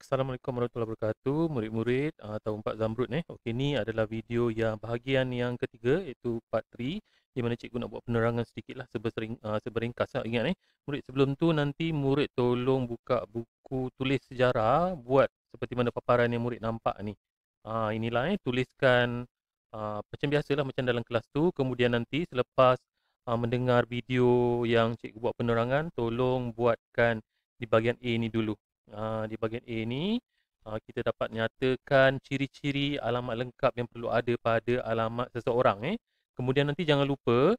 Assalamualaikum warahmatullahi wabarakatuh, murid-murid tahun 4 Zamrud ni. Okey, ni adalah video yang bahagian yang ketiga iaitu part 3 di mana cikgu nak buat penerangan sedikitlah seberingkas ingat murid sebelum tu nanti murid tolong buka buku tulis sejarah buat seperti mana paparan yang murid nampak ni. Inilah tuliskan macam biasalah macam dalam kelas tu, kemudian nanti selepas mendengar video yang cikgu buat penerangan, tolong buatkan di bahagian A ni dulu. Di bahagian A ni, kita dapat nyatakan ciri-ciri alamat lengkap yang perlu ada pada alamat seseorang. Kemudian nanti jangan lupa,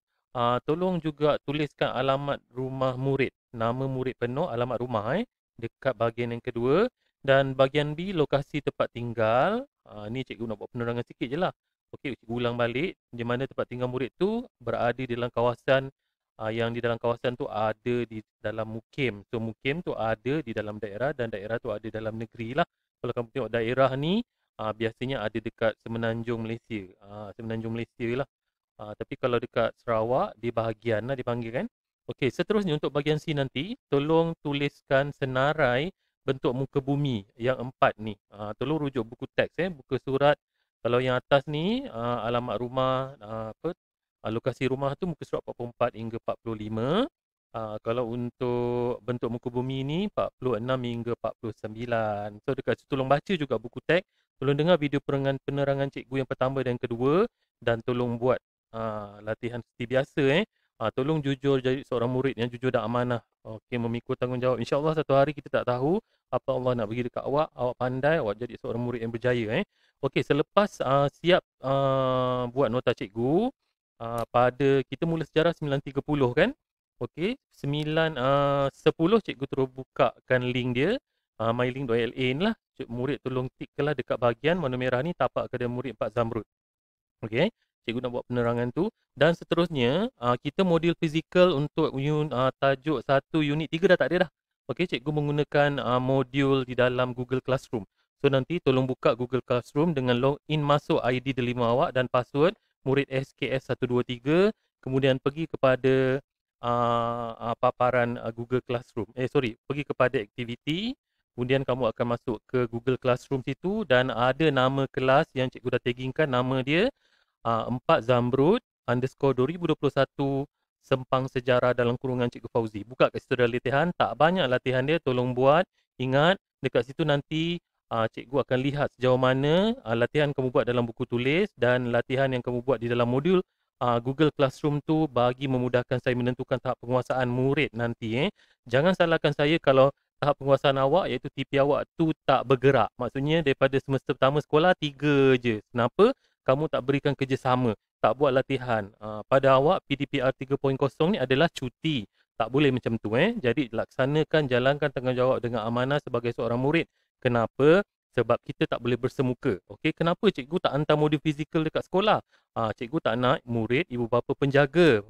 tolong juga tuliskan alamat rumah murid, nama murid penuh, alamat rumah dekat bahagian yang kedua. Dan bahagian B, lokasi tempat tinggal. Ni cikgu nak buat penerangan sikit je lah. Okey, cikgu ulang balik, di mana tempat tinggal murid tu berada di dalam kawasan yang di dalam kawasan tu ada di dalam mukim. So mukim tu ada di dalam daerah dan daerah tu ada dalam negeri lah. Kalau kamu tengok daerah ni biasanya ada dekat Semenanjung Malaysia. Semenanjung Malaysia lah. Tapi kalau dekat Sarawak di bahagian lah dipanggil kan. Okey, seterusnya untuk bahagian C nanti, tolong tuliskan senarai bentuk muka bumi yang 4 ni. Tolong rujuk buku teks buku surat. Kalau yang atas ni alamat rumah lokasi rumah tu muka surat 44 hingga 45. Kalau untuk bentuk muka bumi ni 46 hingga 49. So dekat situ tolong baca juga buku teks. Tolong dengar video penerangan cikgu yang pertama dan kedua dan tolong buat latihan seperti biasa tolong jujur jadi seorang murid yang jujur dan amanah. Okey, memikul tanggungjawab. InsyaAllah satu hari kita tak tahu apa Allah nak bagi dekat awak. Awak pandai, awak jadi seorang murid yang berjaya. Okey, selepas siap buat nota cikgu, pada kita mula sejarah 9.30 kan. Okey, 9.10 cikgu terus bukakan link dia, mylink.la ni lah. Murid tolong tiklah dekat bahagian warna merah ni tapak kepada murid 4 Zamrud. Okey, cikgu nak buat penerangan tu dan seterusnya kita modul fizikal untuk tajuk 1 unit 3 dah tak ada dah. Okey, cikgu menggunakan modul di dalam Google Classroom. So nanti tolong buka Google Classroom dengan login masuk ID delima awak dan password murid SKS 123, kemudian pergi kepada paparan Google Classroom. Pergi kepada aktiviti. Kemudian kamu akan masuk ke Google Classroom situ dan ada nama kelas yang cikgu dah taggingkan, nama dia 4 Zamrud _ 2021 Sempang Sejarah dalam kurungan Cikgu Fauzi. Buka kat situ ada latihan, tak banyak latihan dia, tolong buat. Ingat, dekat situ nanti cikgu akan lihat sejauh mana latihan kamu buat dalam buku tulis dan latihan yang kamu buat di dalam modul Google Classroom tu bagi memudahkan saya menentukan tahap penguasaan murid nanti. Jangan salahkan saya kalau tahap penguasaan awak iaitu TP awak tu tak bergerak. Maksudnya daripada semester pertama sekolah 3 je. Kenapa? Kamu tak berikan kerjasama, tak buat latihan. Pada awak PDPR 3.0 ni adalah cuti. Tak boleh macam tu Jadi laksanakan, jalankan tanggungjawab dengan amanah sebagai seorang murid. Kenapa? Sebab kita tak boleh bersemuka. Okey, kenapa cikgu tak hantar modul fizikal dekat sekolah? Cikgu tak nak murid, ibu bapa penjaga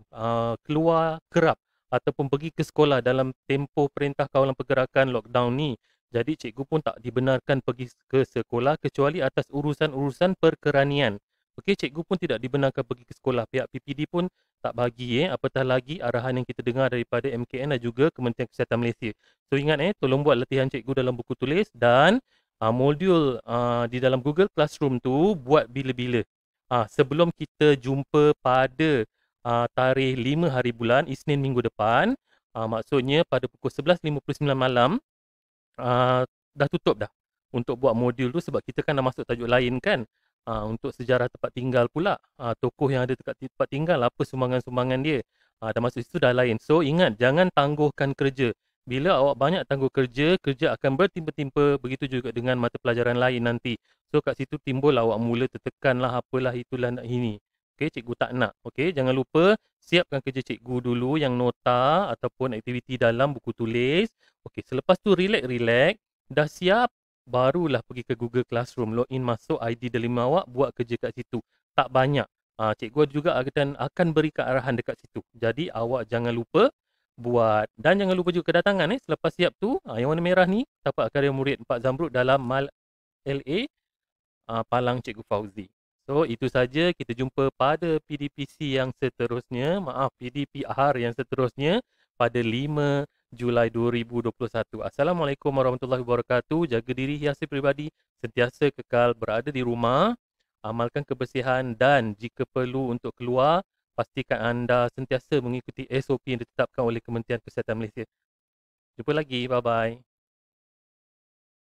keluar kerap ataupun pergi ke sekolah dalam tempoh perintah kawalan pergerakan lockdown ni. Jadi cikgu pun tak dibenarkan pergi ke sekolah kecuali atas urusan-urusan perkeranian. Okey, cikgu pun tidak dibenarkan pergi ke sekolah. Pihak PPD pun tak bagi apatah lagi arahan yang kita dengar daripada MKN dan juga Kementerian Kesihatan Malaysia. So ingat tolong buat latihan cikgu dalam buku tulis dan modul di dalam Google Classroom tu buat bila-bila. Sebelum kita jumpa pada tarikh 5 hari bulan Isnin minggu depan, maksudnya pada pukul 11.59 malam dah tutup dah untuk buat modul tu sebab kita kan dah masuk tajuk lain kan. Untuk sejarah tempat tinggal pula, tokoh yang ada dekat tempat tinggal, apa sumbangan-sumbangan dia, dah masuk situ dah lain. So ingat, jangan tangguhkan kerja. Bila awak banyak tangguh kerja, kerja akan bertimpa-timpa. Begitu juga dengan mata pelajaran lain nanti. So kat situ timbul awak mula tertekan lah, apalah itulah nak ini. Okey, cikgu tak nak. Okey, jangan lupa siapkan kerja cikgu dulu yang nota ataupun aktiviti dalam buku tulis. Okey, selepas tu relax-relax, dah siap, barulah pergi ke Google Classroom, login masuk ID delima awak, buat kerja kat situ. Tak banyak. Cikgu juga akan berikan arahan dekat situ. Jadi awak jangan lupa buat dan jangan lupa juga kedatangan selepas siap tu, yang warna merah ni tapak karya murid 4 Zamrud dalam Mal LA Palang Cikgu Fauzi. So itu saja, kita jumpa pada PDPC yang seterusnya, PDPR yang seterusnya pada 5 Julai 2021. Assalamualaikum warahmatullahi wabarakatuh. Jaga diri, hiasi peribadi, sentiasa kekal berada di rumah, amalkan kebersihan dan jika perlu untuk keluar, pastikan anda sentiasa mengikuti SOP yang ditetapkan oleh Kementerian Kesihatan Malaysia. Jumpa lagi. Bye-bye.